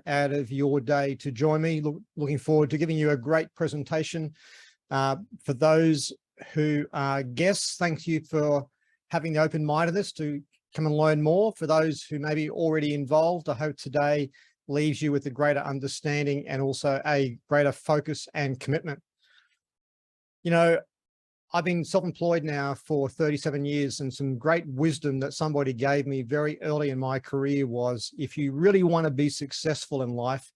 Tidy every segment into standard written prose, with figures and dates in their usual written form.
out of your day to join me. Looking forward to giving you a great presentation. For those who are guests, thank you for having the open-mindedness to come and learn more. For those who may be already involved, I hope today leaves you with a greater understanding and also a greater focus and commitment. You know, I've been self-employed now for 37 years, and some great wisdom that somebody gave me very early in my career was, if you really want to be successful in life,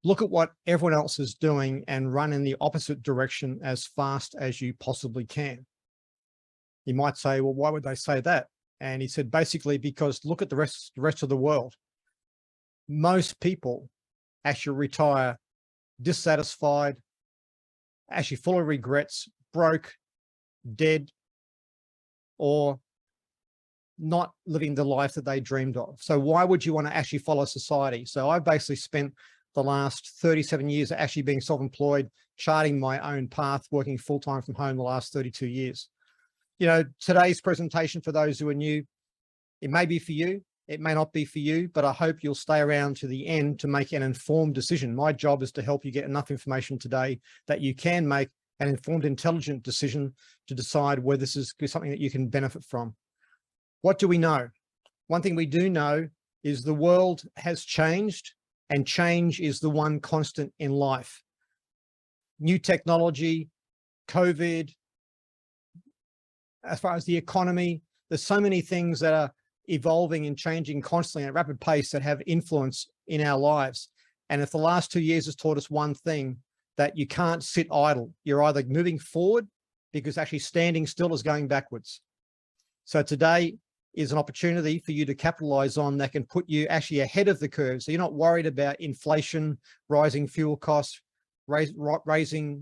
look at what everyone else is doing and run in the opposite direction as fast as you possibly can. You might say, well, why would they say that? And he said, basically, because look at the rest of the world. Most people actually retire dissatisfied, actually full of regrets, broke, dead, or not living the life that they dreamed of. So why would you want to actually follow society? So I've basically spent the last 37 years actually being self-employed, charting my own path, working full-time from home the last 32 years. You know, today's presentation, for those who are new, it may be for you, it may not be for you, but I hope you'll stay around to the end to make an informed decision. My job is to help you get enough information today that you can make an informed, intelligent decision to decide whether this is something that you can benefit from. What do we know? One thing we do know is the world has changed, and change is the one constant in life. New technology, COVID, as far as the economy, there's so many things that are evolving and changing constantly at a rapid pace that have influence in our lives. And if the last 2 years has taught us one thing, that you can't sit idle. You're either moving forward, because actually standing still is going backwards. So today is an opportunity for you to capitalize on that can put you actually ahead of the curve. So you're not worried about inflation, rising fuel costs, rising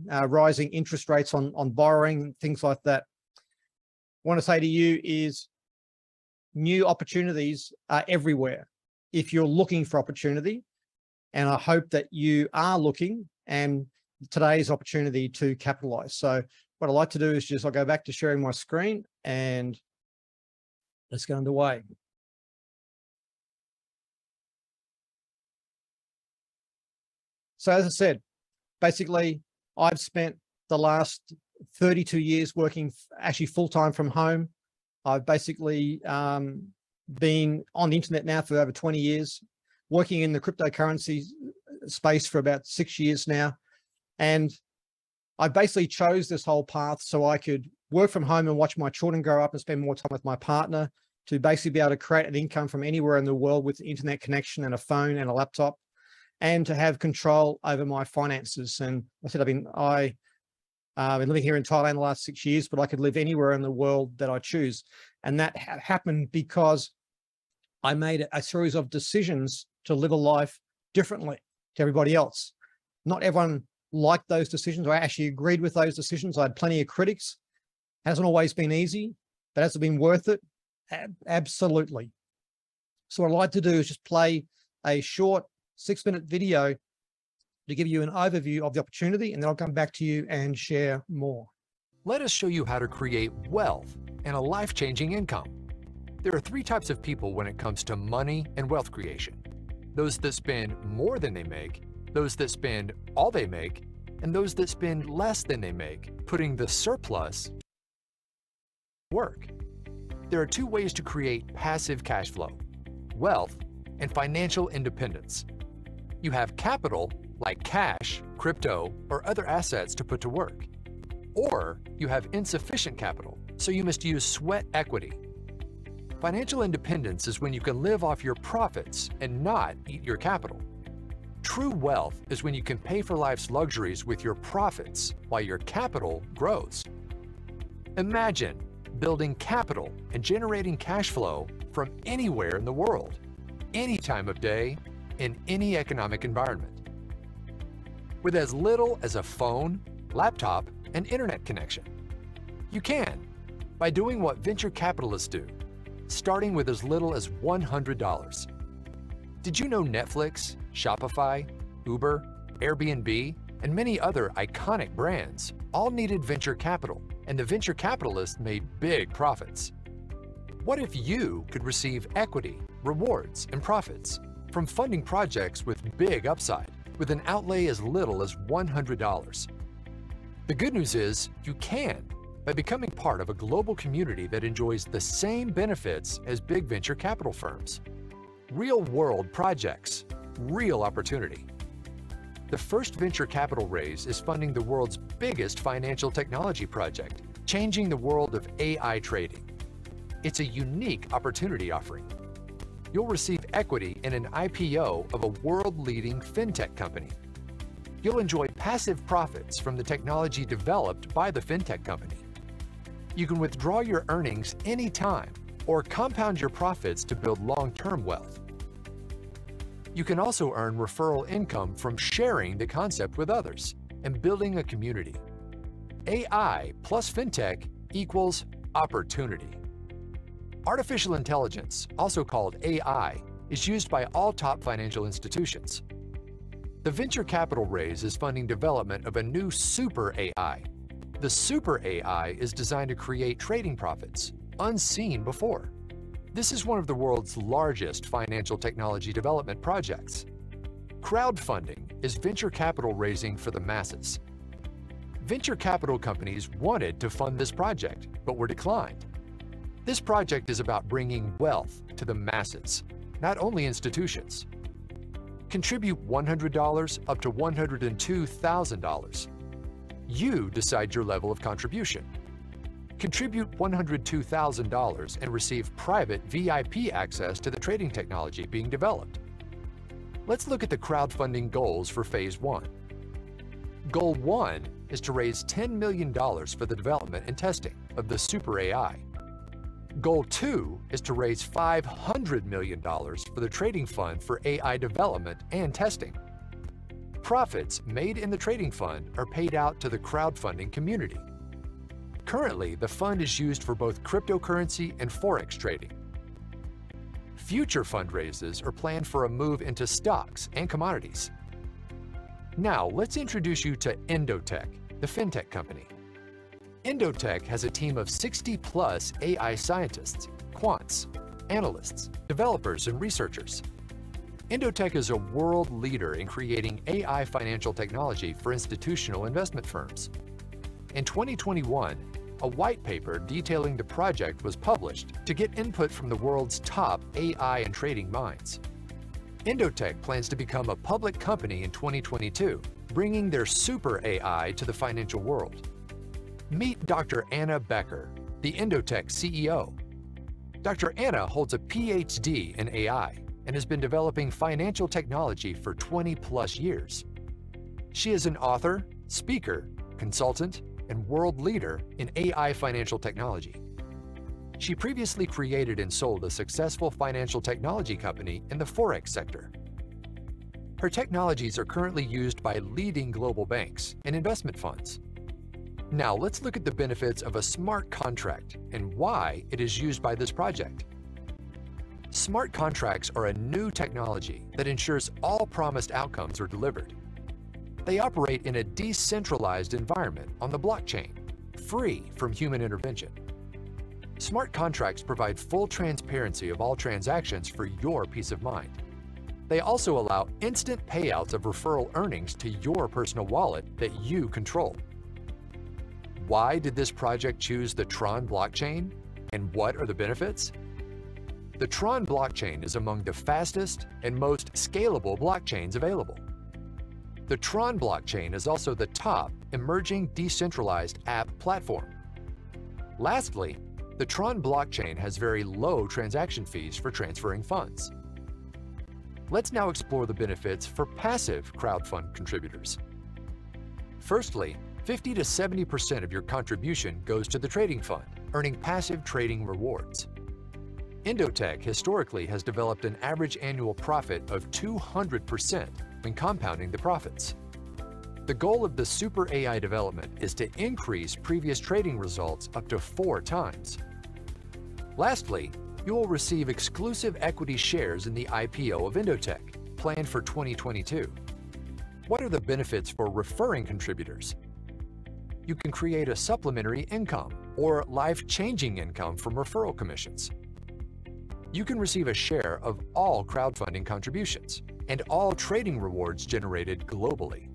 interest rates on borrowing, things like that. I want to say to you is new opportunities are everywhere if you're looking for opportunity. And I hope that you are looking, and today's opportunity to capitalize. So what I like to do is I'll go back to sharing my screen and let's get underway. So as I said, basically I've spent the last 32 years working actually full-time from home. I've basically been on the internet now for over 20 years, working in the cryptocurrency space for about 6 years now. And I basically chose this whole path so I could work from home and watch my children grow up and spend more time with my partner, to basically be able to create an income from anywhere in the world with internet connection and a phone and a laptop, and to have control over my finances. And I said, I've been living here in Thailand the last 6 years, but I could live anywhere in the world that I choose. And that happened because I made a series of decisions to live a life differently to everybody else. Not everyone liked those decisions. I actually agreed with those decisions. I had plenty of critics. Hasn't always been easy, but has it been worth it? Absolutely. So what I'd like to do is just play a short 6-minute video to give you an overview of the opportunity, and then I'll come back to you and share more. Let us show you how to create wealth and a life-changing income. There are 3 types of people when it comes to money and wealth creation: those that spend more than they make, those that spend all they make, and those that spend less than they make, putting the surplus to work. There are 2 ways to create passive cash flow: wealth and financial independence. You have capital, like cash, crypto, or other assets to put to work. Or you have insufficient capital, so you must use sweat equity. Financial independence is when you can live off your profits and not eat your capital. True wealth is when you can pay for life's luxuries with your profits while your capital grows. Imagine building capital and generating cash flow from anywhere in the world, any time of day, in any economic environment. With as little as a phone, laptop, and internet connection. You can, by doing what venture capitalists do, starting with as little as $100. Did you know Netflix, Shopify, Uber, Airbnb, and many other iconic brands all needed venture capital, and the venture capitalists made big profits? What if you could receive equity, rewards, and profits from funding projects with big upside, with an outlay as little as $100. The good news is you can by becoming part of a global community that enjoys the same benefits as big venture capital firms. Real-world projects, real opportunity. The first venture capital raise is funding the world's biggest financial technology project, changing the world of AI trading. It's a unique opportunity offering. You'll receive equity in an IPO of a world-leading fintech company. You'll enjoy passive profits from the technology developed by the fintech company. You can withdraw your earnings anytime or compound your profits to build long-term wealth. You can also earn referral income from sharing the concept with others and building a community. AI plus fintech equals opportunity. Artificial intelligence, also called AI, is used by all top financial institutions. The venture capital raise is funding development of a new super AI. The super AI is designed to create trading profits unseen before. This is one of the world's largest financial technology development projects. Crowdfunding is venture capital raising for the masses. Venture capital companies wanted to fund this project, but were declined. This project is about bringing wealth to the masses, not only institutions. Contribute $100 up to $102,000. You decide your level of contribution. Contribute $102,000 and receive private VIP access to the trading technology being developed. Let's look at the crowdfunding goals for Phase 1. Goal 1 is to raise $10 million for the development and testing of the Super AI. Goal 2 is to raise $500 million for the trading fund for AI development and testing. Profits made in the trading fund are paid out to the crowdfunding community. Currently, the fund is used for both cryptocurrency and forex trading. Future fundraisers are planned for a move into stocks and commodities. Now, let's introduce you to Endotech, the fintech company. Endotech has a team of 60-plus AI scientists, quants, analysts, developers, and researchers. Endotech is a world leader in creating AI financial technology for institutional investment firms. In 2021, a white paper detailing the project was published to get input from the world's top AI and trading minds. Endotech plans to become a public company in 2022, bringing their super AI to the financial world. Meet Dr. Anna Becker, the Endotech CEO. Dr. Anna holds a PhD in AI and has been developing financial technology for 20-plus years. She is an author, speaker, consultant, and world leader in AI financial technology. She previously created and sold a successful financial technology company in the forex sector. Her technologies are currently used by leading global banks and investment funds. Now let's look at the benefits of a smart contract and why it is used by this project. Smart contracts are a new technology that ensures all promised outcomes are delivered. They operate in a decentralized environment on the blockchain, free from human intervention. Smart contracts provide full transparency of all transactions for your peace of mind. They also allow instant payouts of referral earnings to your personal wallet that you control. Why did this project choose the TRON blockchain? And what are the benefits? The TRON blockchain is among the fastest and most scalable blockchains available. The TRON blockchain is also the top emerging decentralized app platform. Lastly, the TRON blockchain has very low transaction fees for transferring funds. Let's now explore the benefits for passive crowdfund contributors. Firstly, 50 to 70% of your contribution goes to the trading fund, earning passive trading rewards. Endotech historically has developed an average annual profit of 200% when compounding the profits. The goal of the Super AI development is to increase previous trading results up to 4 times. Lastly, you will receive exclusive equity shares in the IPO of Endotech, planned for 2022. What are the benefits for referring contributors? You can create a supplementary income or life-changing income from referral commissions. You can receive a share of all crowdfunding contributions and all trading rewards generated globally.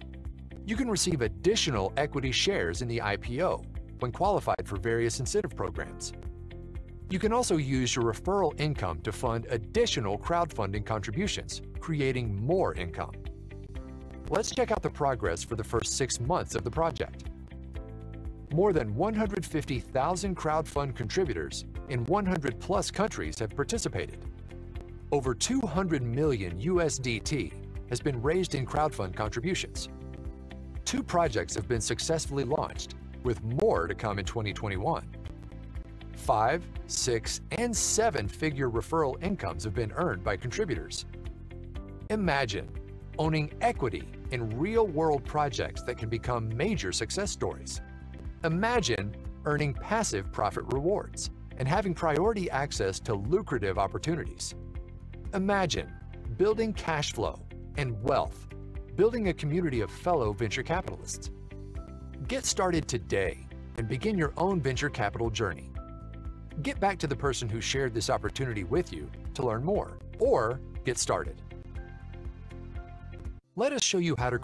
You can receive additional equity shares in the IPO when qualified for various incentive programs. You can also use your referral income to fund additional crowdfunding contributions, creating more income. Let's check out the progress for the first 6 months of the project. More than 150,000 crowdfund contributors in 100+ countries have participated. Over 200 million USDT has been raised in crowdfund contributions. 2 projects have been successfully launched, with more to come in 2021. 5, 6, and 7-figure referral incomes have been earned by contributors. Imagine owning equity in real-world projects that can become major success stories. Imagine earning passive profit rewards and having priority access to lucrative opportunities. Imagine building cash flow and wealth, building a community of fellow venture capitalists. Get started today and begin your own venture capital journey. Get back to the person who shared this opportunity with you to learn more or get started. Let us show you how to.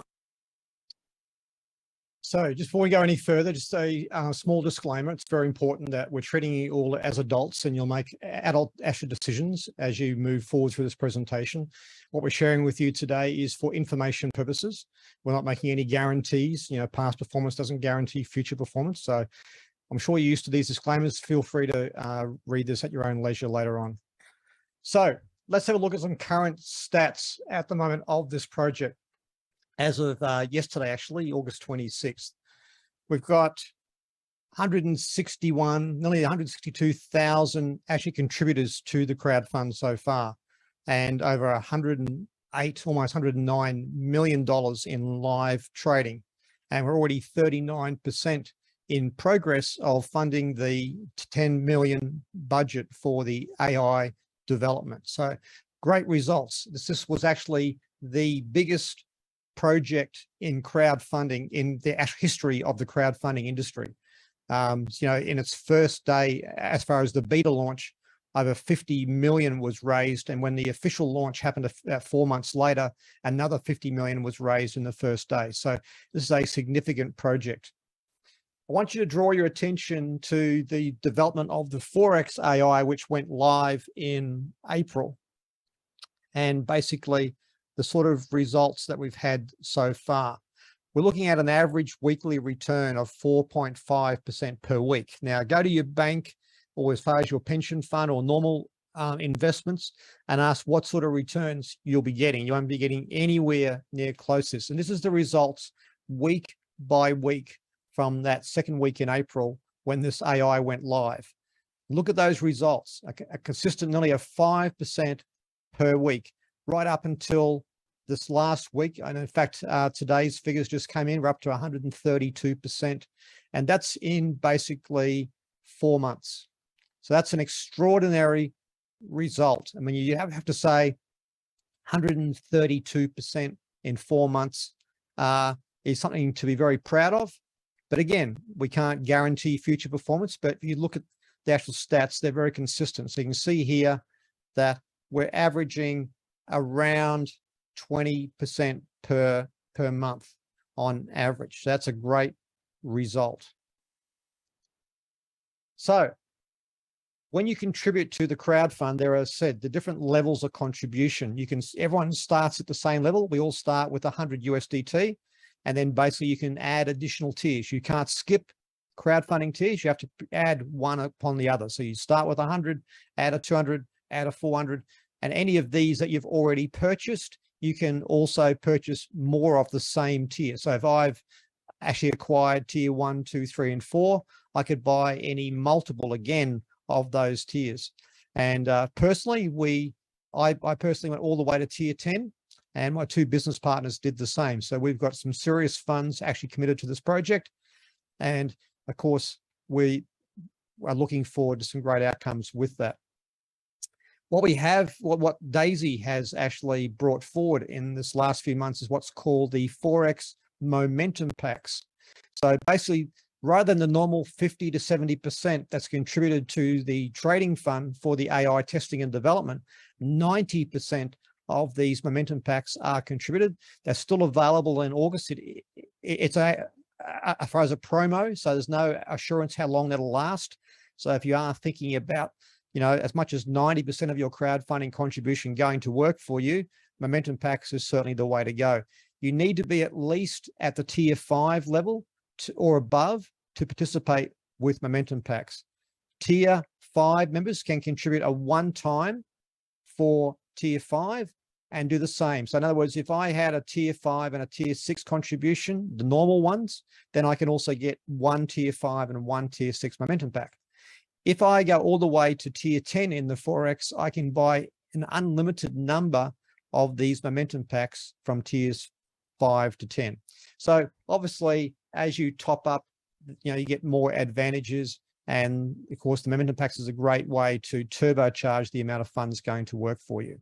So just before we go any further, just a small disclaimer. It's very important that we're treating you all as adults and you'll make adult decisions as you move forward through this presentation. What we're sharing with you today is for information purposes. We're not making any guarantees. Past performance doesn't guarantee future performance. So I'm sure you're used to these disclaimers. Feel free to read this at your own leisure later on. So let's have a look at some current stats at the moment of this project. As of yesterday, actually, August 26th, we've got nearly 162,000 actually contributors to the crowdfund so far, and over 108, almost $109 million in live trading. And we're already 39% in progress of funding the 10 million budget for the AI development. So great results. This was actually the biggest project in crowdfunding in the history of the crowdfunding industry. In its first day, as far as the beta launch, over 50 million was raised. And when the official launch happened 4 months later, another 50 million was raised in the first day. So this is a significant project. I want you to draw your attention to the development of the Forex AI, which went live in April. And basically, the sort of results that we've had so far. We're looking at an average weekly return of 4.5% per week. Now, go to your bank or as far as your pension fund or normal investments and ask what sort of returns you'll be getting. You won't be getting anywhere near closest. And this is the results week by week from that second week in April when this AI went live. Look at those results, a consistent nearly a 5% per week, right up until this last week. And in fact, today's figures just came in, we're up to 132%. And that's in basically 4 months. So that's an extraordinary result. I mean, you have to say 132% in 4 months is something to be very proud of. But again, we can't guarantee future performance, but if you look at the actual stats, they're very consistent. So you can see here that we're averaging around 20% per month on average. So that's a great result. So when you contribute to the crowdfund, there are said the different levels of contribution. Everyone starts at the same level. We all start with 100 USDT, and then basically you can add additional tiers. You can't skip crowdfunding tiers. You have to add one upon the other. So you start with 100, add a 200, add a 400, and any of these that you've already purchased, you can also purchase more of the same tier. So if I've actually acquired tier 1, 2, 3, and 4, I could buy any multiple again of those tiers. And personally, I personally went all the way to tier 10, and my 2 business partners did the same. So we've got some serious funds actually committed to this project. And of course, we are looking forward to some great outcomes with that. What we have, what Daisy has actually brought forward in this last few months is what's called the Forex Momentum Packs. So basically, rather than the normal 50 to 70% that's contributed to the trading fund for the AI testing and development, 90% of these momentum packs are contributed. They're still available in August. It's as far as a promo, so there's no assurance how long that'll last. So if you are thinking about, you know, as much as 90% of your crowdfunding contribution going to work for you, momentum packs is certainly the way to go. You need to be at least at the tier 5 level or above to participate with momentum packs. Tier 5 members can contribute a one-time for tier 5 and do the same. So in other words, if I had a tier 5 and a tier 6 contribution, the normal ones, then I can also get one tier 5 and one tier 6 momentum pack. If I go all the way to tier 10 in the Forex, I can buy an unlimited number of these momentum packs from tiers 5 to 10. So obviously, as you top up, you know, you get more advantages. And of course, the momentum packs is a great way to turbocharge the amount of funds going to work for you.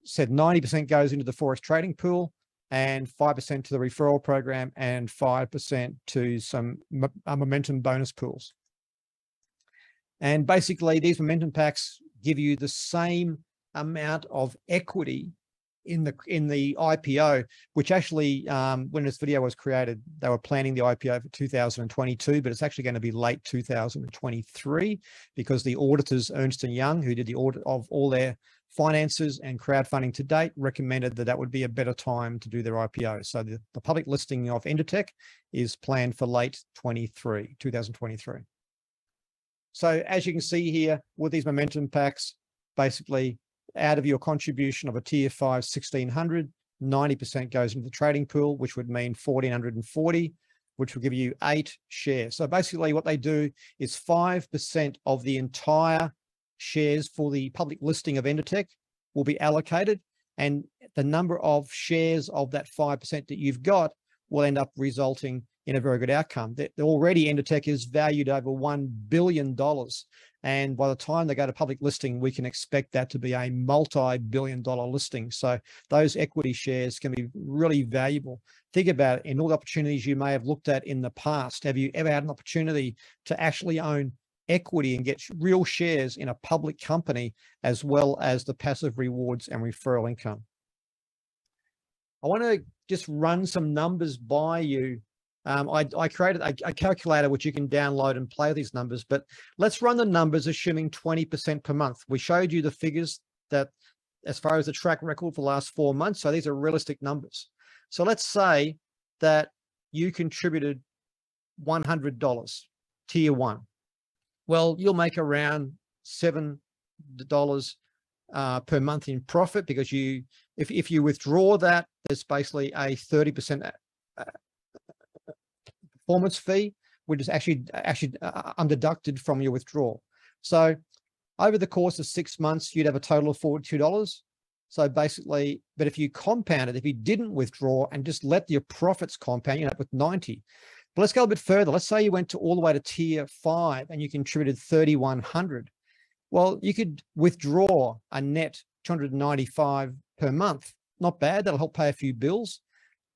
Said 90% goes into the Forex trading pool, and 5% to the referral program, and 5% to some momentum bonus pools. And basically, these momentum packs give you the same amount of equity in the IPO, which actually, when this video was created, they were planning the IPO for 2022, but it's actually going to be late 2023 because the auditors, Ernst & Young, who did the audit of all their finances and crowdfunding to date, recommended that that would be a better time to do their IPO. So the public listing of Inditech is planned for late 2023. So as you can see here with these momentum packs, basically out of your contribution of a tier 5, 1,600, 90% goes into the trading pool, which would mean 1,440, which will give you 8 shares. So basically what they do is 5% of the entire shares for the public listing of Inditech will be allocated, and the number of shares of that 5% that you've got will end up resulting in a very good outcome. Already Inditech is valued over $1 billion. And by the time they go to public listing, we can expect that to be a multi-billion-dollar listing. So those equity shares can be really valuable. Think about it, in all the opportunities you may have looked at in the past, have you ever had an opportunity to actually own equity and get real shares in a public company, as well as the passive rewards and referral income? I want to just run some numbers by you. I created a calculator which you can download and play with these numbers, but let's run the numbers assuming 20% per month. We showed you the figures that as far as the track record for the last 4 months. So these are realistic numbers. So let's say that you contributed $100, tier 1. Well, you'll make around $7 per month in profit, because if you withdraw that, there's basically a 30% performance fee, which is actually undeducted from your withdrawal. So over the course of 6 months, you'd have a total of $42. So basically, but if you compound it, if you didn't withdraw and just let your profits compound, you end up with 90. But let's go a bit further. Let's say you went all the way to tier 5 and you contributed 3,100. Well, you could withdraw a net 295 per month. Not bad. That'll help pay a few bills.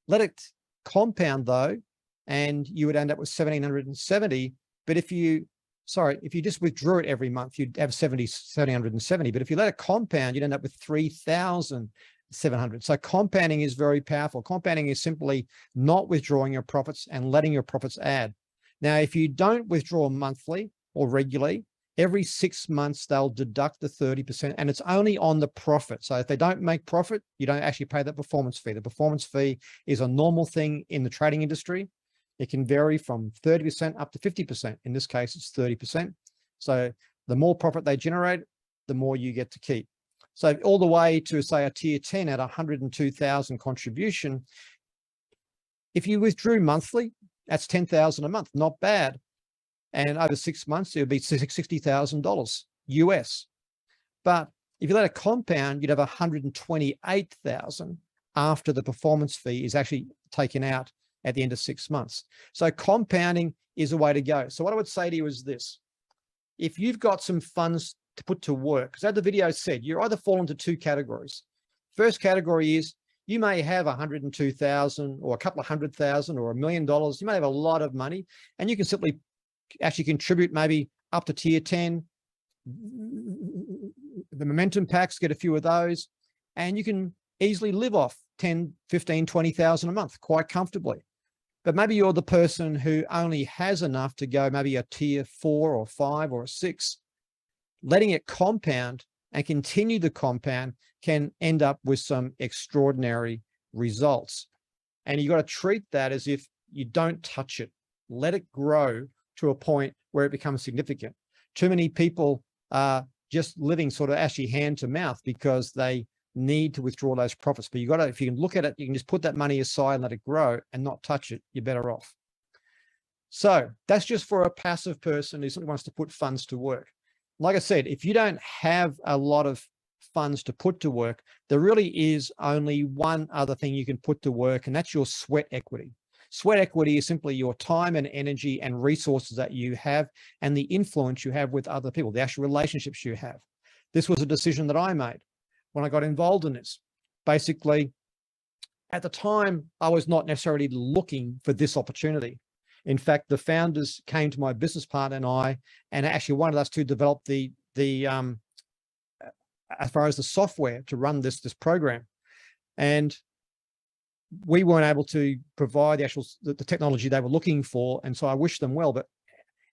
Let it compound though, and you would end up with 1,770. But if you just withdrew it every month, you'd have 770. But if you let it compound, you'd end up with 3,700. So compounding is very powerful. Compounding is simply not withdrawing your profits and letting your profits add. Now, if you don't withdraw monthly or regularly, every 6 months, they'll deduct the 30%, and it's only on the profit. So if they don't make profit, you don't actually pay that performance fee. The performance fee is a normal thing in the trading industry. It can vary from 30% up to 50%. In this case, it's 30%. So the more profit they generate, the more you get to keep. So all the way to, say, a tier 10 at 102,000 contribution, if you withdrew monthly, that's 10,000 a month, not bad. And over 6 months, it would be $60,000 US. But if you let it compound, you'd have 128,000 after the performance fee is actually taken out at the end of 6 months. So compounding is a way to go. So what I would say to you is this: if you've got some funds to put to work, because as the video said, you either fall into 2 categories. First category is You may have 102,000 or a couple of $100,000 or $1 million. You may have a lot of money, and you can simply actually contribute maybe up to tier 10. The momentum packs, get a few of those, and you can easily live off 10, 15, 20,000 a month quite comfortably. But maybe you're the person who only has enough to go maybe a tier 4 or 5 or a 6. Letting it compound and continue to compound can end up with some extraordinary results. And you got to treat that as if you don't touch it. Let it grow to a point where it becomes significant. Too many people are just living sort of actually hand to mouth because they need to withdraw those profits. But you got to, if you can look at it, you can just put that money aside and let it grow and not touch it. You're better off. So that's just for a passive person who simply wants to put funds to work. Like I said, if you don't have a lot of funds to put to work, there really is only one other thing you can put to work, and that's your sweat equity. Sweat equity is simply your time and energy and resources that you have and the influence you have with other people, the actual relationships you have. This was a decision that I made when I got involved in this. Basically, at the time, I was not necessarily looking for this opportunity. In fact, the founders came to my business partner and I, and actually wanted us to develop the as far as the software to run this program. And we weren't able to provide the technology they were looking for. And so I wish them well, but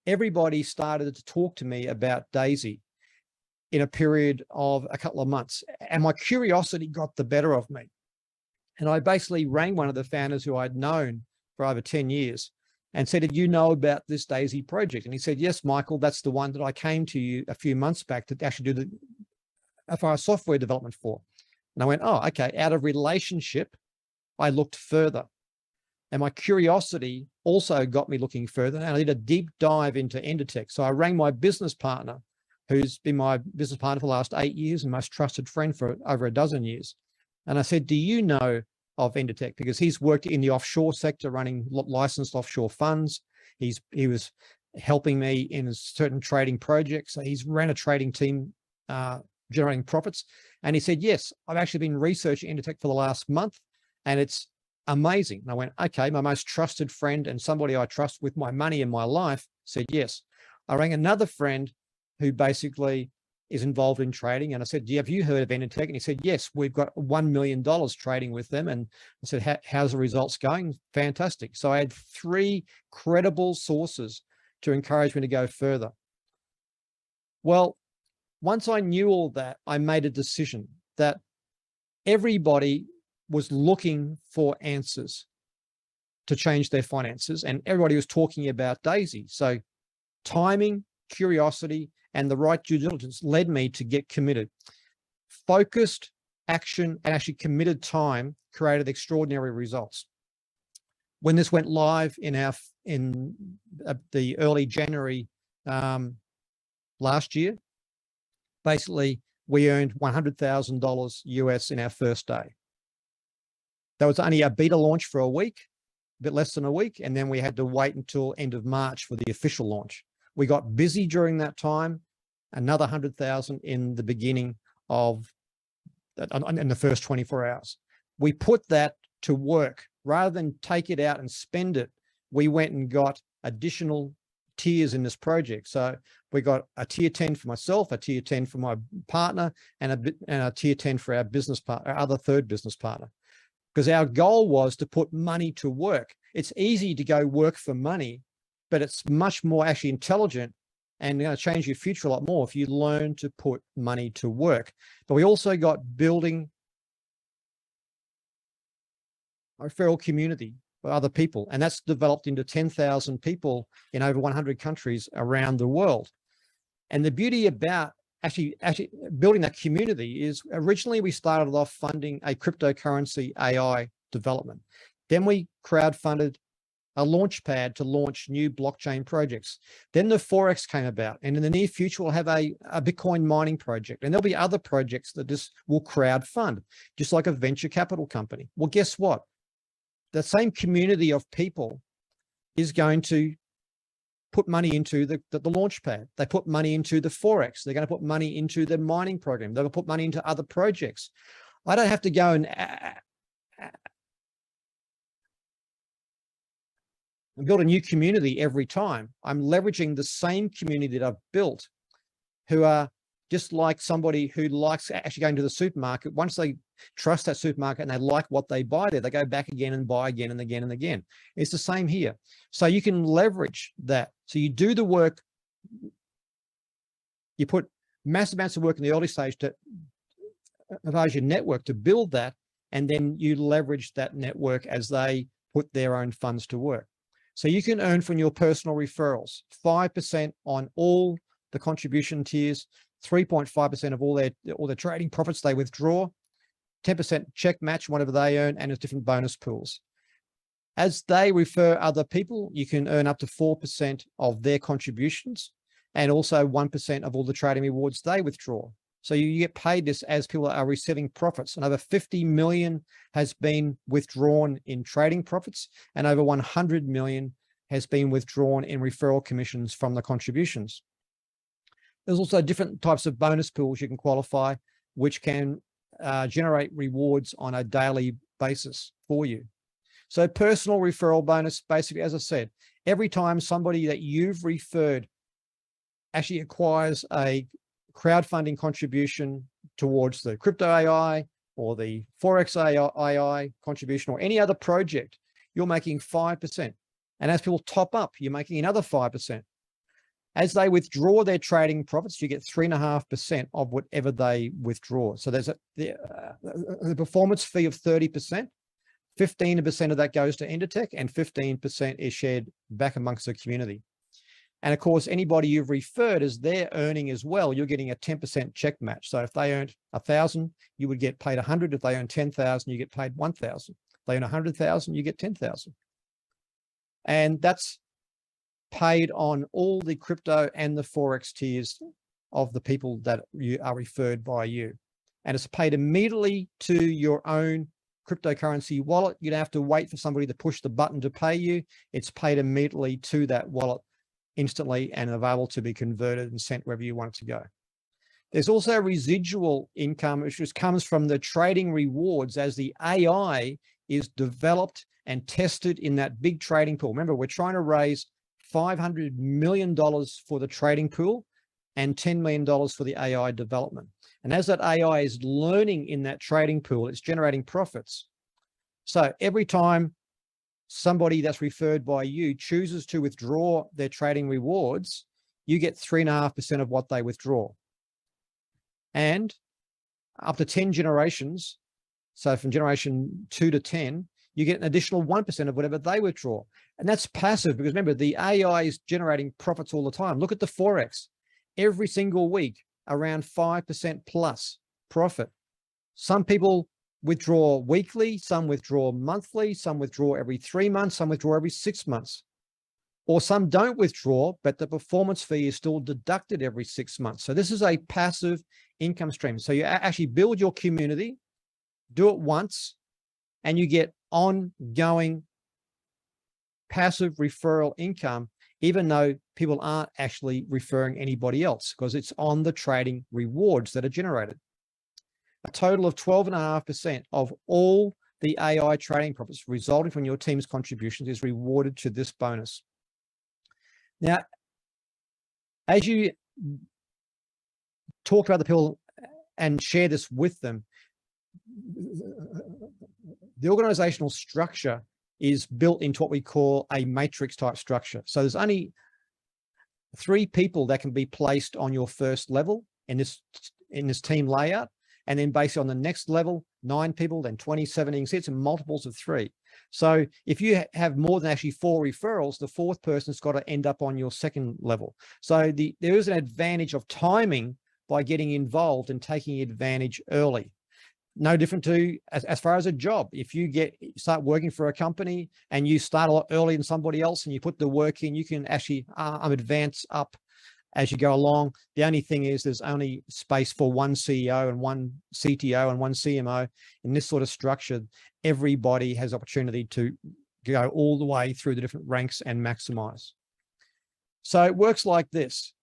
everybody started to talk to me about Daisy in a period of a couple of months. And my curiosity got the better of me. And I basically rang one of the founders who I'd known for over 10 years and said, "Did you know about this Daisy project?" And he said, "Yes, Michael, that's the one that I came to you a few months back to actually do the software development for." And I went, "Oh, okay." Out of relationship, I looked further. And my curiosity also got me looking further. And I did a deep dive into Endotech. So I rang my business partner, who's been my business partner for the last 8 years and most trusted friend for over a dozen years. And I said, "Do you know of Endotech?" Because he's worked in the offshore sector, running licensed offshore funds. He was helping me in certain trading projects. So he's ran a trading team generating profits. And he said, "Yes, I've actually been researching Endotech for the last month, and it's amazing." And I went, "Okay." My most trusted friend and somebody I trust with my money in my life said yes. I rang another friend who basically is involved in trading. And I said, "Have you heard of Endotech?" And he said, "Yes, we've got $1 million trading with them." And I said, "How's the results going?" "Fantastic." So I had 3 credible sources to encourage me to go further. Well, once I knew all that, I made a decision that everybody was looking for answers to change their finances, and everybody was talking about Daisy. So timing, curiosity, and the right due diligence led me to get committed. Focused action and actually committed time created extraordinary results. When this went live in the early January last year, basically we earned $100,000 US in our first day. That was only a beta launch for a week, a bit less than a week, and then we had to wait until end of March for the official launch. We got busy during that time, another 100,000 in the beginning of, in the first 24 hours. We put that to work. Rather than take it out and spend it, we went and got additional tiers in this project. So we got a tier 10 for myself, a tier 10 for my partner, and a tier 10 for our business partner, our other third business partner. Because our goal was to put money to work. It's easy to go work for money, but it's much more actually intelligent and going to change your future a lot more if you learn to put money to work. But we also got building a referral community for other people, and that's developed into 10,000 people in over 100 countries around the world. And the beauty about actually building that community is originally we started off funding a cryptocurrency AI development. Then we crowdfunded a launch pad to launch new blockchain projects. Then the Forex came about, and in the near future, we'll have a Bitcoin mining project, and there'll be other projects that this will crowd fund, just like a venture capital company. Well, guess what? The same community of people is going to put money into the launch pad. They put money into the Forex. They're going to put money into the mining program. They'll put money into other projects. I don't have to go and and build a new community every time. I'm leveraging the same community that I've built, who are just like somebody who likes actually going to the supermarket. Once they trust that supermarket and they like what they buy there, they go back again and buy again and again and again. It's the same here. So you can leverage that. So you do the work, you put massive amounts of work in the early stage to advise your network to build that, and then you leverage that network as they put their own funds to work. So you can earn from your personal referrals, 5% on all the contribution tiers, 3.5% of all their trading profits they withdraw, 10% check match whatever they earn, and there's different bonus pools. As they refer other people, you can earn up to 4% of their contributions, and also 1% of all the trading rewards they withdraw. So you get paid this as people are receiving profits, and over 50 million has been withdrawn in trading profits, and over 100 million has been withdrawn in referral commissions from the contributions. There's also different types of bonus pools you can qualify, which can generate rewards on a daily basis for you. So personal referral bonus, basically, as I said, every time somebody that you've referred actually acquires a crowdfunding contribution towards the crypto AI or the Forex AI contribution or any other project, you're making 5%. And as people top up, you're making another 5%. As they withdraw their trading profits, you get 3.5% of whatever they withdraw. So there's the performance fee of 30%. 15% of that goes to Endotech, and 15% is shared back amongst the community. And of course, anybody you've referred, as they're earning as well, you're getting a 10% check match. So if they earned 1,000, you would get paid 100. If they earn 10,000, you get paid 1,000. If they earn 100,000, you get 10,000. And that's paid on all the crypto and the Forex tiers of the people that you are referred by you. And it's paid immediately to your own cryptocurrency wallet. You don't have to wait for somebody to push the button to pay you. It's paid immediately to that wallet instantly and available to be converted and sent wherever you want it to go. There's also residual income, which just comes from the trading rewards as the AI is developed and tested in that big trading pool. Remember, we're trying to raise $500 million for the trading pool and $10 million for the AI development. And as that AI is learning in that trading pool, it's generating profits. So every time somebody that's referred by you chooses to withdraw their trading rewards, you get 3.5% of what they withdraw. And up to 10 generations, so from generation 2 to 10, you get an additional 1% of whatever they withdraw. And that's passive, because remember, the AI is generating profits all the time. Look at the Forex. Every single week, around 5% plus profit. Some people withdraw weekly, some withdraw monthly, some withdraw every 3 months, some withdraw every 6 months. Or some don't withdraw, but the performance fee is still deducted every 6 months. So this is a passive income stream. So you actually build your community, do it once, and you get ongoing passive referral income, even though people aren't actually referring anybody else, because it's on the trading rewards that are generated. A total of 12.5% of all the AI trading profits resulting from your team's contributions is rewarded to this bonus. Now, as you talk about the people and share this with them, the organizational structure is built into what we call a matrix type structure. So there's only 3 people that can be placed on your first level in this team layout. And then based on the next level, 9 people, then 27, you can see it's in multiples of 3. So if you have more than actually 4 referrals, the 4th person's got to end up on your second level. So there is an advantage of timing by getting involved and taking advantage early. No different to as far as a job. If you start working for a company and you start a lot earlier than somebody else and you put the work in, you can actually advance up as you go along. The only thing is there's only space for one CEO and one CTO and one CMO. In this sort of structure, everybody has opportunity to go all the way through the different ranks and maximize. So it works like this.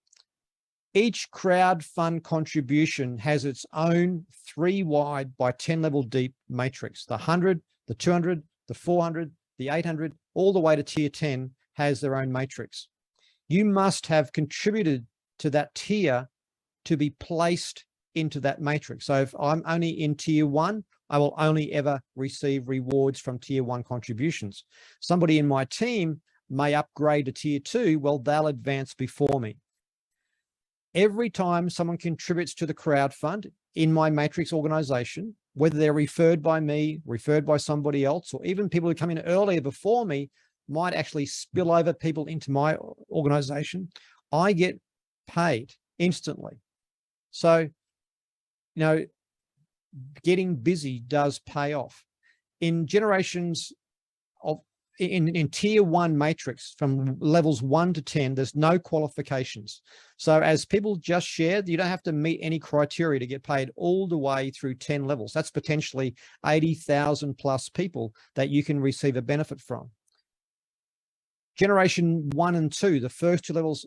Each crowd fund contribution has its own 3 wide by 10 level deep matrix. The 100, the 200, the 400, the 800, all the way to tier 10 has their own matrix. You must have contributed to that tier to be placed into that matrix. So if I'm only in tier 1, I will only ever receive rewards from tier 1 contributions. Somebody in my team may upgrade to tier 2, well, they'll advance before me. Every time someone contributes to the crowd fund in my matrix organization, whether they're referred by me, referred by somebody else, or even people who come in earlier before me might actually spill over people into my organization, I get paid instantly. So, getting busy does pay off. In generations of, in tier 1 matrix from levels 1 to 10, there's no qualifications. So as people just shared, you don't have to meet any criteria to get paid all the way through 10 levels. That's potentially 80,000 plus people that you can receive a benefit from. Generation 1 and 2, the first 2 levels,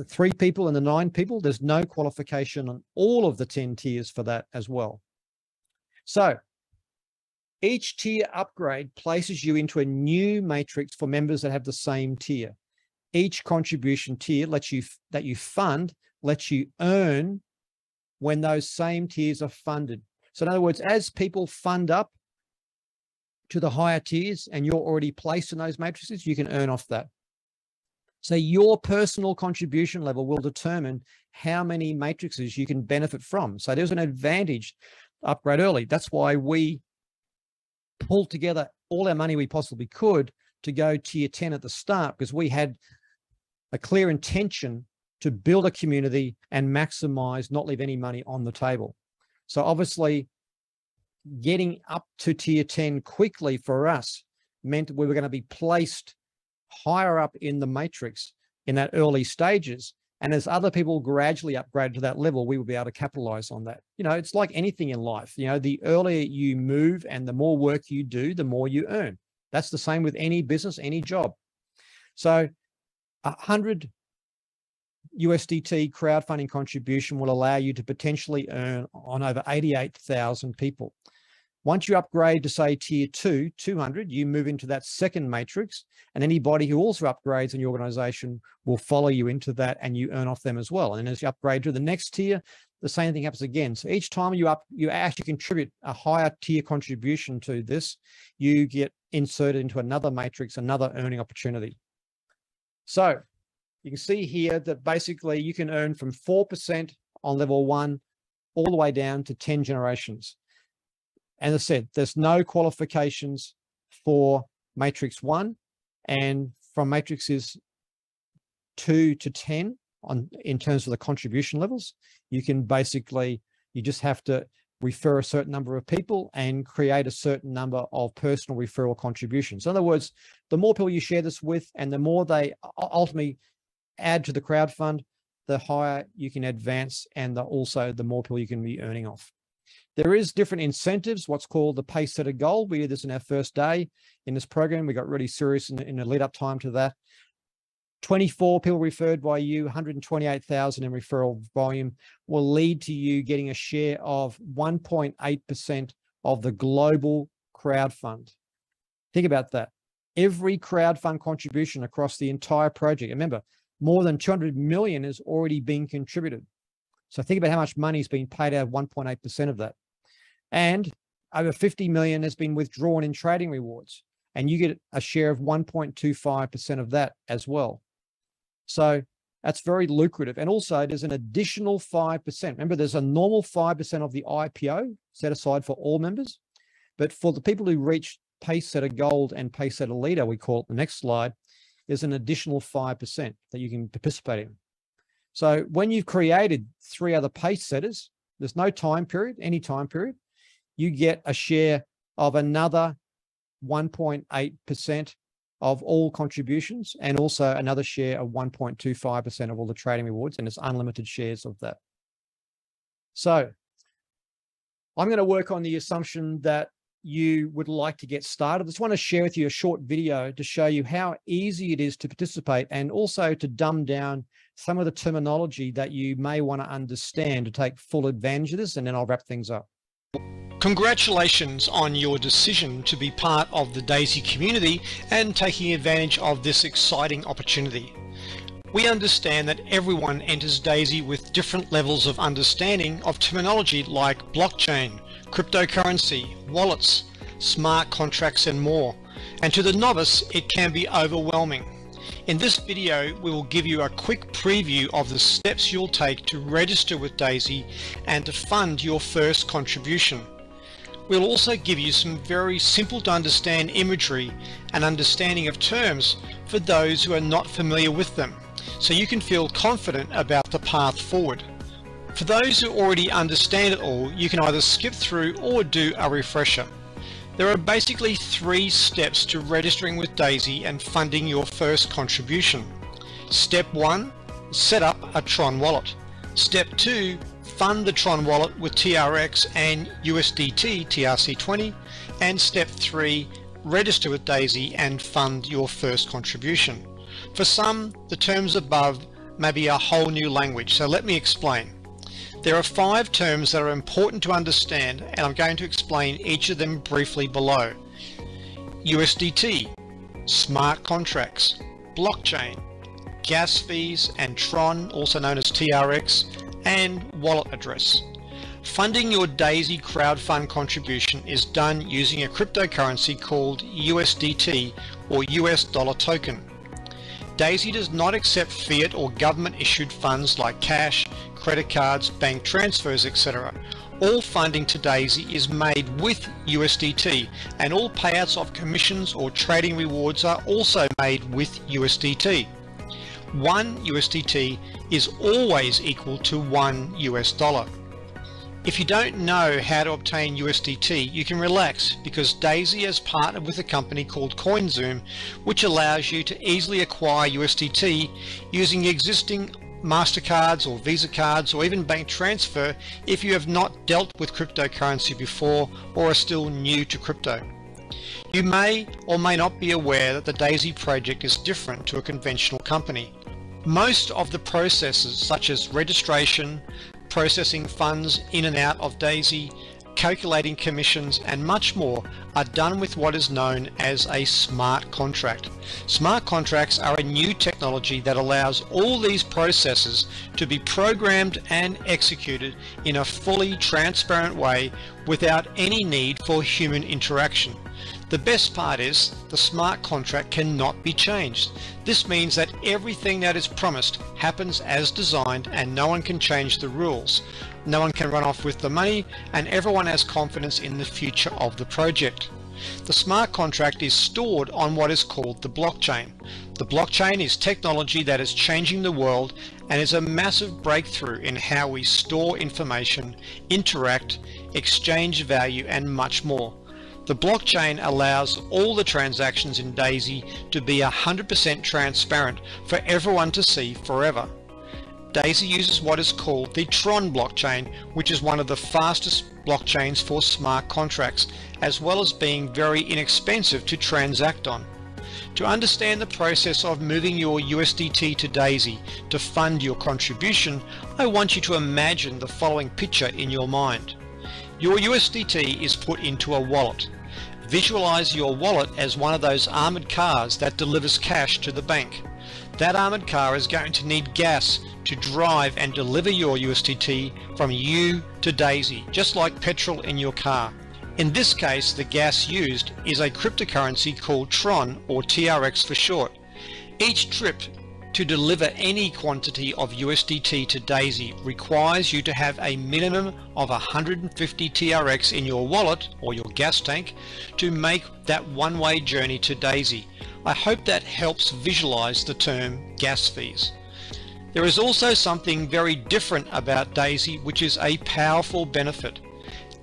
3 people and the 9 people, there's no qualification on all of the 10 tiers for that as well. So each tier upgrade places you into a new matrix for members that have the same tier. Each contribution tier that you fund lets you earn when those same tiers are funded. So in other words, as people fund up to the higher tiers and you're already placed in those matrices, you can earn off that. So your personal contribution level will determine how many matrices you can benefit from. So there's an advantage to upgrade early. That's why we pulled together all our money we possibly could to go tier 10 at the start, because we had a clear intention to build a community and maximize, not leave any money on the table. So obviously getting up to tier 10 quickly for us meant we were going to be placed higher up in the matrix in that early stages. And as other people gradually upgrade to that level, we will be able to capitalize on that. It's like anything in life. The earlier you move and the more work you do, the more you earn. That's the same with any business, any job. So 100 USDT crowdfunding contribution will allow you to potentially earn on over 88,000 people. Once you upgrade to say tier 2, 200, you move into that second matrix, and anybody who also upgrades in your organization will follow you into that and you earn off them as well. And as you upgrade to the next tier, the same thing happens again. So each time you actually contribute a higher tier contribution to this, you get inserted into another matrix, another earning opportunity. So you can see here that basically you can earn from 4% on level 1 all the way down to 10 generations. As I said, there's no qualifications for matrix 1, and from matrices 2 to 10 in terms of the contribution levels, you just have to refer a certain number of people and create a certain number of personal referral contributions. In other words, the more people you share this with and the more they ultimately add to the crowd fund, the higher you can advance, and also the more people you can be earning off. There is different incentives, what's called the pace setter goal. We did this in our first day in this program. We got really serious in the lead up time to that. 24 people referred by you, 128,000 in referral volume will lead to you getting a share of 1.8% of the global crowd fund. Think about that. Every crowd fund contribution across the entire project. Remember, more than 200 million has already been contributed. So think about how much money is being paid out of 1.8% of that. And over 50 million has been withdrawn in trading rewards, and you get a share of 1.25% of that as well. So that's very lucrative. And also there's an additional 5%. Remember, there's a normal 5% of the IPO set aside for all members, but for the people who reach pace setter gold and pace setter leader, we call it the next slide, there's an additional 5% that you can participate in. So when you've created 3 other pace setters, there's no time period, any time period, you get a share of another 1.8% of all contributions, and also another share of 1.25% of all the trading rewards, and it's unlimited shares of that. So I'm going to work on the assumption that you would like to get started. I just want to share with you a short video to show you how easy it is to participate, and also to dumb down some of the terminology that you may want to understand to take full advantage of this, and then I'll wrap things up. Congratulations on your decision to be part of the DAISY community and taking advantage of this exciting opportunity. We understand that everyone enters DAISY with different levels of understanding of terminology like blockchain, cryptocurrency, wallets, smart contracts and more. And to the novice, it can be overwhelming. In this video, we will give you a quick preview of the steps you'll take to register with DAISY and to fund your first contribution. We'll also give you some very simple to understand imagery and understanding of terms for those who are not familiar with them, so you can feel confident about the path forward. For those who already understand it all, you can either skip through or do a refresher. There are basically 3 steps to registering with DAISY and funding your first contribution. Step 1, set up a TRON wallet. Step 2, fund the TRON wallet with TRX and USDT TRC20. And step 3, register with DAISY and fund your first contribution. For some, the terms above may be a whole new language, so let me explain. There are 5 terms that are important to understand, and I'm going to explain each of them briefly below. USDT, smart contracts, blockchain, gas fees and TRON, also known as TRX, and wallet address. Funding your DAISY crowdfund contribution is done using a cryptocurrency called USDT or US dollar token. DAISY does not accept fiat or government issued funds like cash, credit cards, bank transfers, etc. All funding to DAISY is made with USDT, and all payouts of commissions or trading rewards are also made with USDT. 1 USDT is always equal to 1 US dollar. If you don't know how to obtain USDT, you can relax, because DAISY has partnered with a company called CoinZoom, which allows you to easily acquire USDT using existing MasterCards or Visa cards or even bank transfer if you have not dealt with cryptocurrency before or are still new to crypto. You may or may not be aware that the DAISY project is different to a conventional company. Most of the processes, such as registration, processing funds in and out of DAISY, calculating commissions and much more, are done with what is known as a smart contract. Smart contracts are a new technology that allows all these processes to be programmed and executed in a fully transparent way without any need for human interaction. The best part is the smart contract cannot be changed. This means that everything that is promised happens as designed and no one can change the rules. No one can run off with the money, and everyone has confidence in the future of the project. The smart contract is stored on what is called the blockchain. The blockchain is technology that is changing the world and is a massive breakthrough in how we store information, interact, exchange value and much more. The blockchain allows all the transactions in DAISY to be 100% transparent for everyone to see forever. DAISY uses what is called the TRON blockchain, which is one of the fastest blockchains for smart contracts, as well as being very inexpensive to transact on. To understand the process of moving your USDT to DAISY to fund your contribution, I want you to imagine the following picture in your mind. Your USDT is put into a wallet. Visualize your wallet as one of those armored cars that delivers cash to the bank. That armored car is going to need gas to drive and deliver your USDT from you to DAISY, just like petrol in your car. In this case, the gas used is a cryptocurrency called TRON, or TRX for short. Each trip to deliver any quantity of USDT to DAISY requires you to have a minimum of 150 TRX in your wallet or your gas tank to make that one-way journey to DAISY. I hope that helps visualize the term gas fees. There is also something very different about DAISY, which is a powerful benefit.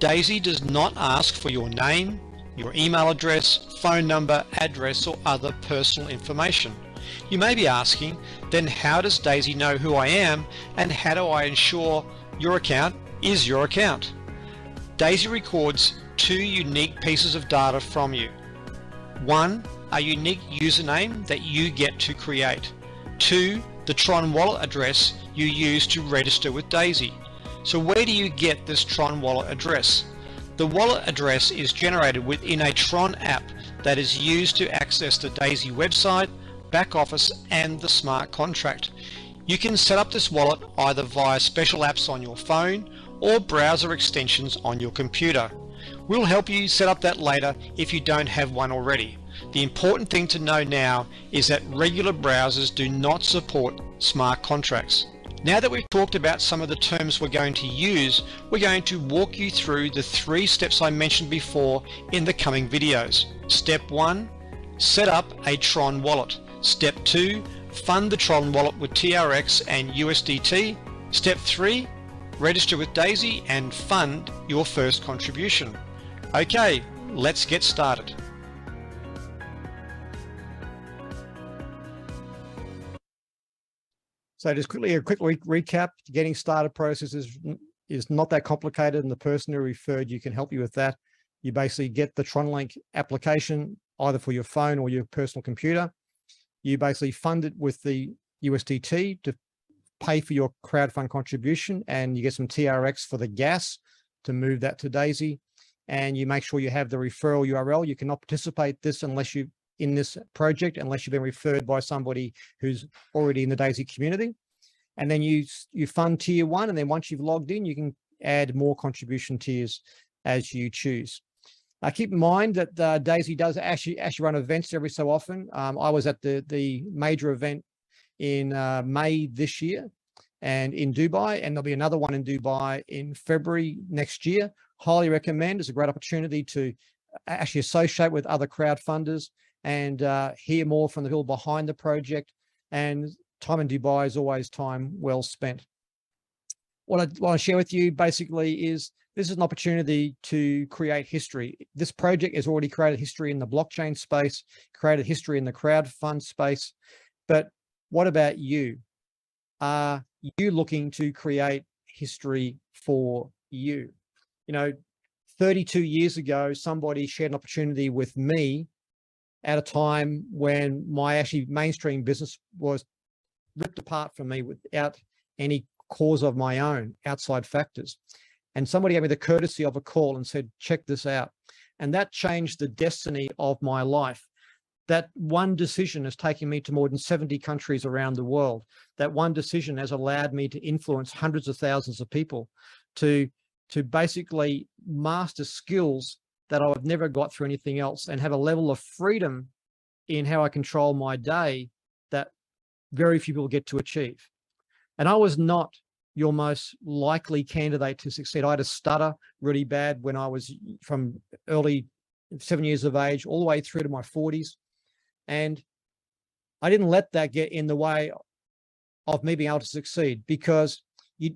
DAISY does not ask for your name, your email address, phone number, address or other personal information. You may be asking, then how does DAISY know who I am, and how do I ensure your account is your account? DAISY records 2 unique pieces of data from you. 1, a unique username that you get to create. 2, the TRON wallet address you use to register with DAISY. So where do you get this TRON wallet address? The wallet address is generated within a TRON app that is used to access the Daisy website, back office and the smart contract. You can set up this wallet either via special apps on your phone or browser extensions on your computer. We'll help you set up that later if you don't have one already. The important thing to know now is that regular browsers do not support smart contracts. Now that we've talked about some of the terms we're going to use, we're going to walk you through the 3 steps I mentioned before in the coming videos. Step 1, set up a TRON wallet. Step 2, fund the TRON wallet with TRX and USDT. Step 3, register with Daisy and fund your first contribution. Okay, let's get started. So just quickly, a quick recap. Getting started process is not that complicated, and the person who referred you can help you with that. You basically get the TronLink application either for your phone or your personal computer. You basically fund it with the USDT to pay for your crowdfund contribution, and you get some TRX for the gas to move that to Daisy. And you make sure you have the referral URL. You cannot participate in this project unless you've been referred by somebody who's already in the Daisy community. And then you fund tier 1, and then once you've logged in, you can add more contribution tiers as you choose. Keep in mind that Daisy does actually run events every so often. I was at the major event in May this year and in Dubai, and there'll be another one in Dubai in February next year. Highly recommend. It's a great opportunity to actually associate with other crowdfunders and hear more from the people behind the project. And time in Dubai is always time well spent. What I want to share with you basically is this is an opportunity to create history. This project has already created history in the blockchain space, created history in the crowdfund space. But what about you? Are you looking to create history for you? 32 years ago, somebody shared an opportunity with me at a time when my actually mainstream business was ripped apart from me without any cause of my own, outside factors. And somebody gave me the courtesy of a call and said, check this out. And that changed the destiny of my life. That one decision has taken me to more than 70 countries around the world. That one decision has allowed me to influence hundreds of thousands of people, to basically master skills that I've never got through anything else, and have a level of freedom in how I control my day that very few people get to achieve. And I was not your most likely candidate to succeed. I had a stutter really bad when I was from early 7 years of age all the way through to my 40s. And I didn't let that get in the way of me being able to succeed, because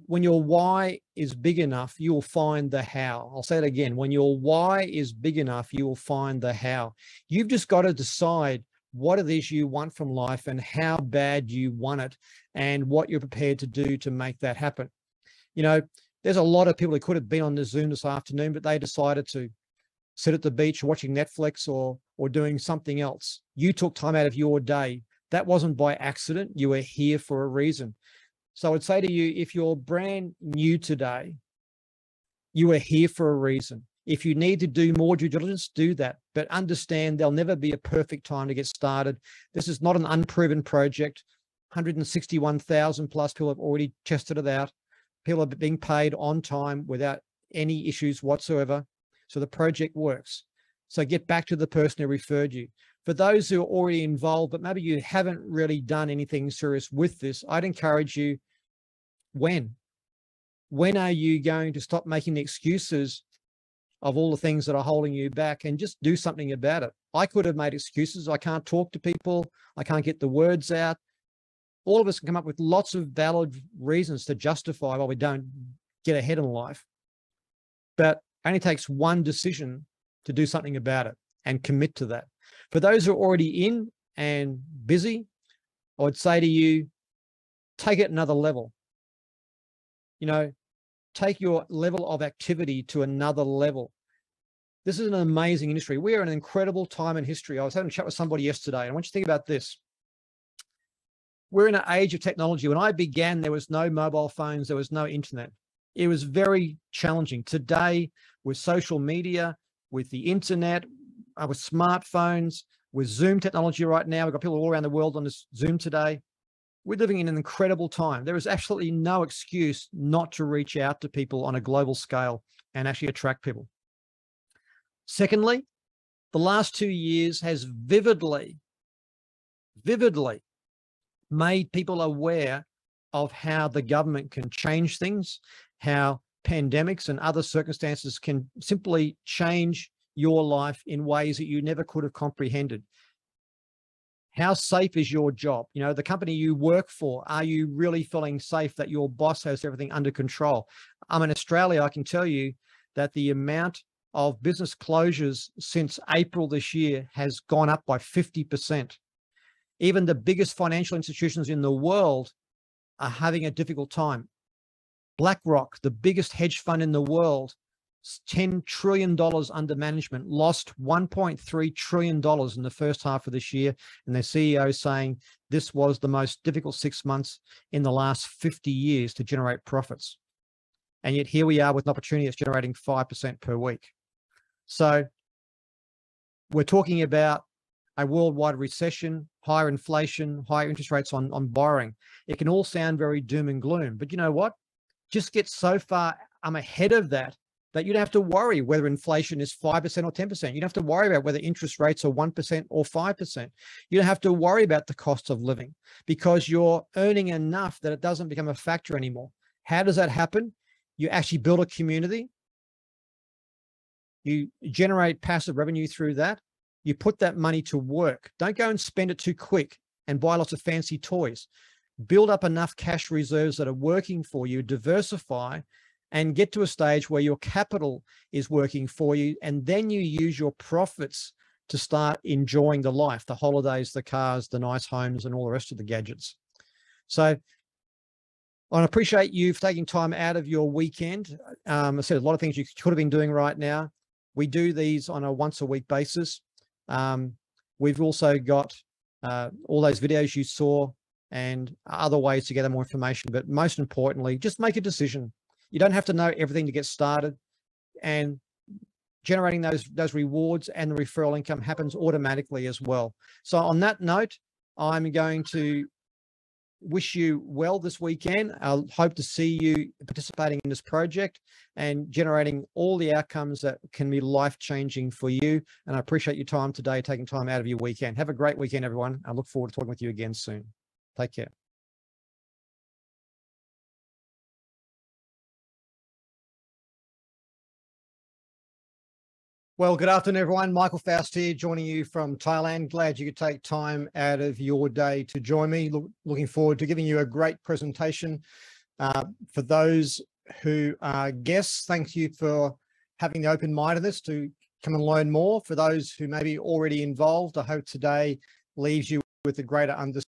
when your why is big enough, you will find the how. I'll say it again. When your why is big enough, you will find the how. You've just got to decide what it is you want from life and how bad you want it, and what you're prepared to do to make that happen. There's a lot of people who could have been on the Zoom this afternoon, but they decided to sit at the beach watching Netflix or doing something else. You took time out of your day. That wasn't by accident. You were here for a reason. So I would say to you, if you're brand new today, you are here for a reason. If you need to do more due diligence, do that. But understand there'll never be a perfect time to get started. This is not an unproven project. 161,000 plus people have already tested it out. People are being paid on time without any issues whatsoever. So the project works. So get back to the person who referred you. For those who are already involved, but maybe you haven't really done anything serious with this, I'd encourage you, when are you going to stop making the excuses of all the things that are holding you back and just do something about it? I could have made excuses. I can't talk to people. I can't get the words out. All of us can come up with lots of valid reasons to justify why we don't get ahead in life. But it only takes one decision to do something about it and commit to that. For those who are already in and busy, I would say to you, take it another level. Take your level of activity to another level. This is an amazing industry. We are in an incredible time in history. I was having a chat with somebody yesterday, and I want you to think about this. We're in an age of technology. When I began, there was no mobile phones, there was no internet. it was very challenging. Today, with social media, with the internet, with smartphones, with Zoom technology right now, we've got people all around the world on this Zoom today. We're living in an incredible time. There is absolutely no excuse not to reach out to people on a global scale and actually attract people. Secondly, the last 2 years has vividly made people aware of how the government can change things, how pandemics and other circumstances can simply change your life in ways that you never could have comprehended. How safe is your job? You know, the company you work for, are you really feeling safe that your boss has everything under control? I'm in Australia, I can tell you that the amount of business closures since April this year has gone up by 50%. Even the biggest financial institutions in the world are having a difficult time. BlackRock, the biggest hedge fund in the world, $10 trillion under management, lost $1.3 trillion in the first half of this year. And their CEO saying this was the most difficult 6 months in the last 50 years to generate profits. And yet here we are with an opportunity that's generating 5% per week. So we're talking about a worldwide recession, higher inflation, higher interest rates on borrowing. It can all sound very doom and gloom, but you know what? Just get so far ahead of that you don't have to worry whether inflation is 5% or 10%. You don't have to worry about whether interest rates are 1% or 5%. You don't have to worry about the cost of living because you're earning enough that it doesn't become a factor anymore. How does that happen? You actually build a community. You generate passive revenue through that. You put that money to work. Don't go and spend it too quick and buy lots of fancy toys. Build up enough cash reserves that are working for you, diversify, and get to a stage where your capital is working for you. And then you use your profits to start enjoying the life, the holidays, the cars, the nice homes, and all the rest of the gadgets. So I appreciate you for taking time out of your weekend. I said a lot of things you could have been doing right now. We do these on a once-a-week basis. We've also got all those videos you saw and other ways to gather more information. But most importantly, just make a decision. You don't have to know everything to get started, and generating those rewards and the referral income happens automatically as well. So on that note, I'm going to wish you well this weekend. I'll hope to see you participating in this project and generating all the outcomes that can be life-changing for you. And I appreciate your time today, taking time out of your weekend. Have a great weekend, everyone. I look forward to talking with you again soon. Take care. Well, good afternoon, everyone. Michael Faust here, joining you from Thailand. Glad you could take time out of your day to join me. Looking forward to giving you a great presentation. For those who are guests, thank you for having the open-mindedness to come and learn more. For those who may be already involved, I hope today leaves you with a greater understanding